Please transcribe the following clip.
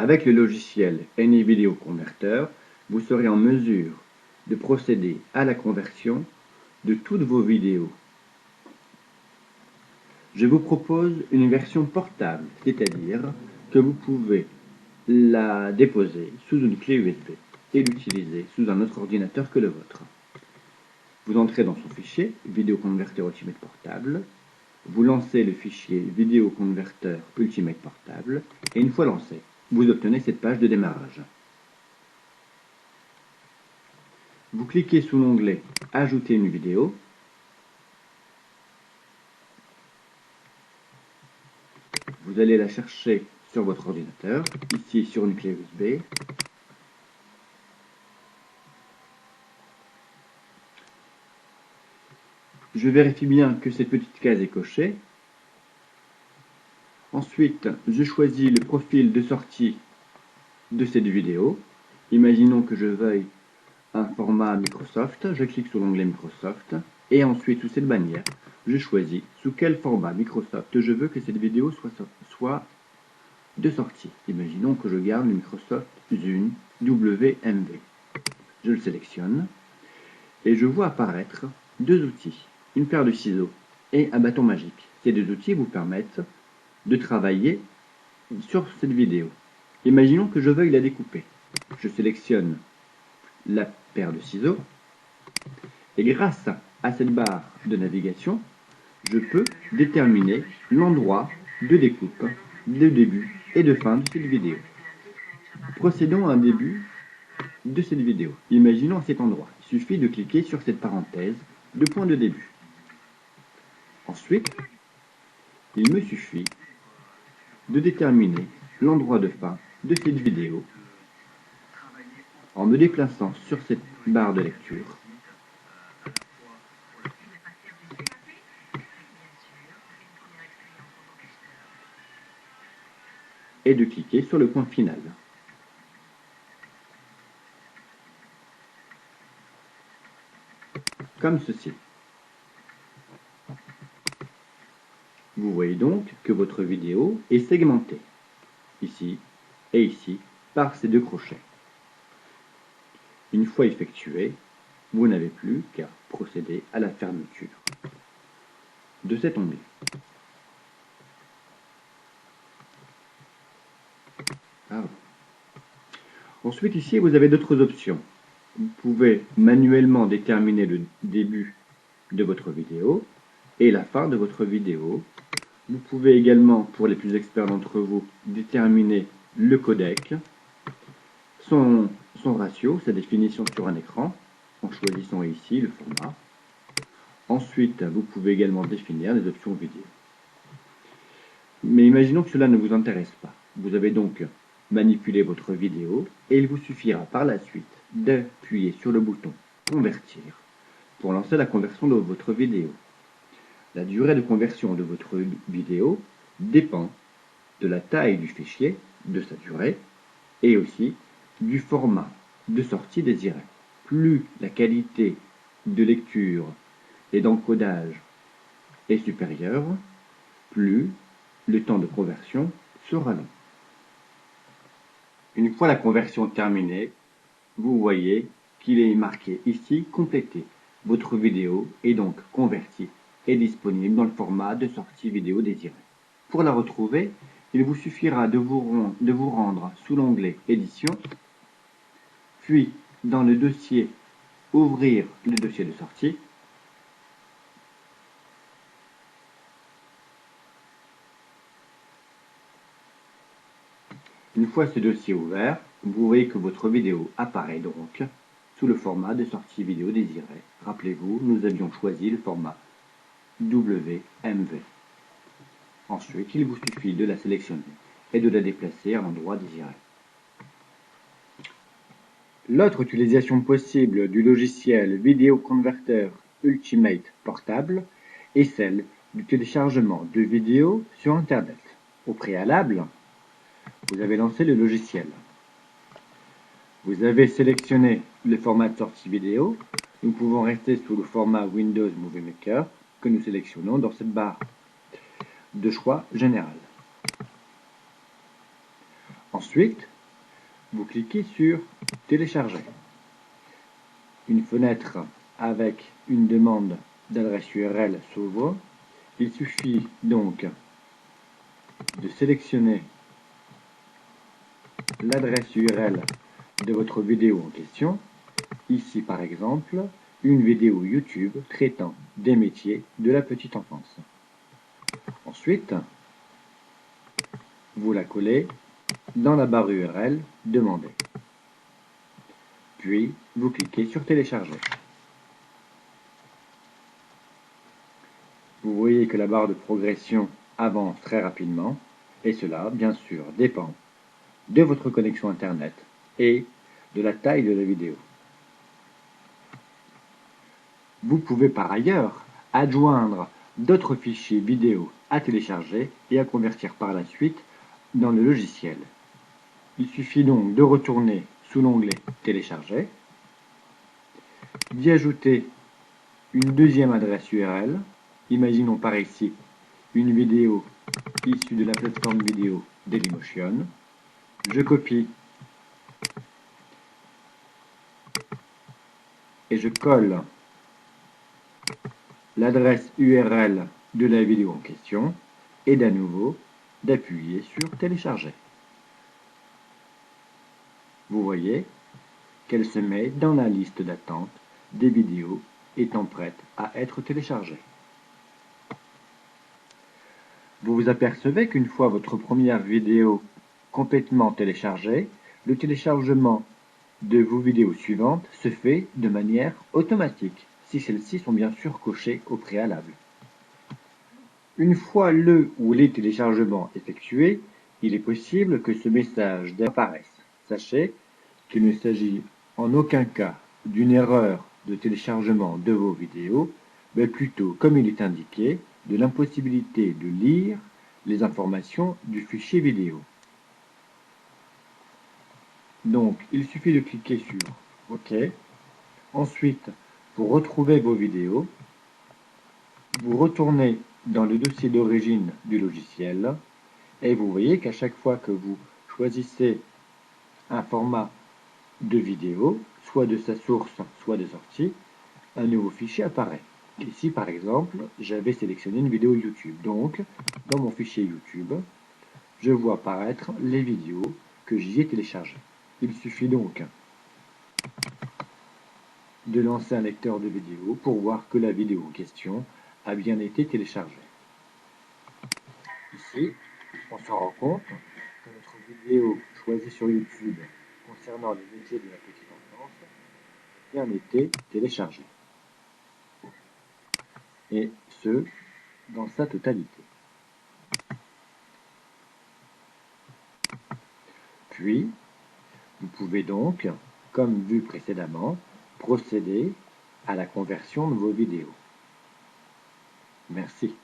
Avec le logiciel AnyVideo Converter, vous serez en mesure de procéder à la conversion de toutes vos vidéos. Je vous propose une version portable, c'est-à-dire que vous pouvez la déposer sous une clé USB et l'utiliser sous un autre ordinateur que le vôtre. Vous entrez dans son fichier Video Converter Ultimate Portable, vous lancez le fichier Video Converter Ultimate Portable et une fois lancé, vous obtenez cette page de démarrage. Vous cliquez sous l'onglet Ajouter une vidéo. Vous allez la chercher sur votre ordinateur, ici sur une clé USB. Je vérifie bien que cette petite case est cochée. Ensuite, je choisis le profil de sortie de cette vidéo. Imaginons que je veuille un format Microsoft. Je clique sur l'onglet Microsoft. Et ensuite, sous cette bannière, je choisis sous quel format Microsoft je veux que cette vidéo soit de sortie. Imaginons que je garde le Microsoft Zune WMV. Je le sélectionne et je vois apparaître deux outils, une paire de ciseaux et un bâton magique. Ces deux outils vous permettent de travailler sur cette vidéo. Imaginons que je veuille la découper. Je sélectionne la paire de ciseaux et grâce à cette barre de navigation, je peux déterminer l'endroit de découpe, de début et de fin de cette vidéo. Procédons à un début de cette vidéo. Imaginons à cet endroit. Il suffit de cliquer sur cette parenthèse de point de début. Ensuite, il me suffit de déterminer l'endroit de fin de cette vidéo en me déplaçant sur cette barre de lecture et de cliquer sur le point final. Comme ceci. Vous voyez donc que votre vidéo est segmentée, ici et ici, par ces deux crochets. Une fois effectué, vous n'avez plus qu'à procéder à la fermeture de cet onglet. Ensuite, ici, vous avez d'autres options. Vous pouvez manuellement déterminer le début de votre vidéo et la fin de votre vidéo. Vous pouvez également, pour les plus experts d'entre vous, déterminer le codec, son ratio, sa définition sur un écran, en choisissant ici le format. Ensuite, vous pouvez également définir les options vidéo. Mais imaginons que cela ne vous intéresse pas. Vous avez donc manipulé votre vidéo et il vous suffira par la suite d'appuyer sur le bouton Convertir pour lancer la conversion de votre vidéo. La durée de conversion de votre vidéo dépend de la taille du fichier, de sa durée, et aussi du format de sortie désiré. Plus la qualité de lecture et d'encodage est supérieure, plus le temps de conversion sera long. Une fois la conversion terminée, vous voyez qu'il est marqué ici « Complété ». Votre vidéo est donc convertie et disponible dans le format de sortie vidéo désiré. Pour la retrouver, il vous suffira de vous rendre sous l'onglet « Édition », puis dans le dossier « Ouvrir le dossier de sortie ». Une fois ce dossier ouvert, vous voyez que votre vidéo apparaît donc sous le format de sortie vidéo désiré. Rappelez-vous, nous avions choisi le format WMV. Ensuite, il vous suffit de la sélectionner et de la déplacer à l'endroit désiré. L'autre utilisation possible du logiciel Video Converter Ultimate Portable est celle du téléchargement de vidéos sur Internet. Au préalable, vous avez lancé le logiciel. Vous avez sélectionné le format de sortie vidéo. Nous pouvons rester sous le format Windows Movie Maker que nous sélectionnons dans cette barre de choix général. Ensuite, vous cliquez sur télécharger. Une fenêtre avec une demande d'adresse URL s'ouvre. Il suffit donc de sélectionner l'adresse URL de votre vidéo en question. Ici par exemple, une vidéo YouTube traitant des métiers de la petite enfance. Ensuite, vous la collez dans la barre URL demandée. Puis, vous cliquez sur télécharger. Vous voyez que la barre de progression avance très rapidement, et cela, bien sûr, dépend de votre connexion Internet et de la taille de la vidéo. Vous pouvez par ailleurs adjoindre d'autres fichiers vidéo à télécharger et à convertir par la suite dans le logiciel. Il suffit donc de retourner sous l'onglet Télécharger, d'y ajouter une deuxième adresse URL. Imaginons par ici une vidéo issue de la plateforme vidéo Dailymotion. Je copie et je colle l'adresse URL de la vidéo en question et d'à nouveau d'appuyer sur télécharger. Vous voyez qu'elle se met dans la liste d'attente des vidéos étant prêtes à être téléchargées. Vous vous apercevez qu'une fois votre première vidéo complètement téléchargée, le téléchargement de vos vidéos suivantes se fait de manière automatique, si celles-ci sont bien sûr cochées au préalable. Une fois le ou les téléchargements effectués, il est possible que ce message apparaisse. Sachez qu'il ne s'agit en aucun cas d'une erreur de téléchargement de vos vidéos, mais plutôt, comme il est indiqué, de l'impossibilité de lire les informations du fichier vidéo. Donc, il suffit de cliquer sur OK. Ensuite, pour retrouver vos vidéos, vous retournez dans le dossier d'origine du logiciel et vous voyez qu'à chaque fois que vous choisissez un format de vidéo, soit de sa source, soit de sortie, un nouveau fichier apparaît. Ici, par exemple, j'avais sélectionné une vidéo YouTube. Donc, dans mon fichier YouTube, je vois apparaître les vidéos que j'y ai téléchargées. Il suffit donc de lancer un lecteur de vidéo pour voir que la vidéo en question a bien été téléchargée. Ici, on se rend compte que notre vidéo choisie sur YouTube concernant les métiers de la petite enfance a bien été téléchargée. Et ce, dans sa totalité. Puis, vous pouvez donc, comme vu précédemment, procéder à la conversion de vos vidéos. Merci.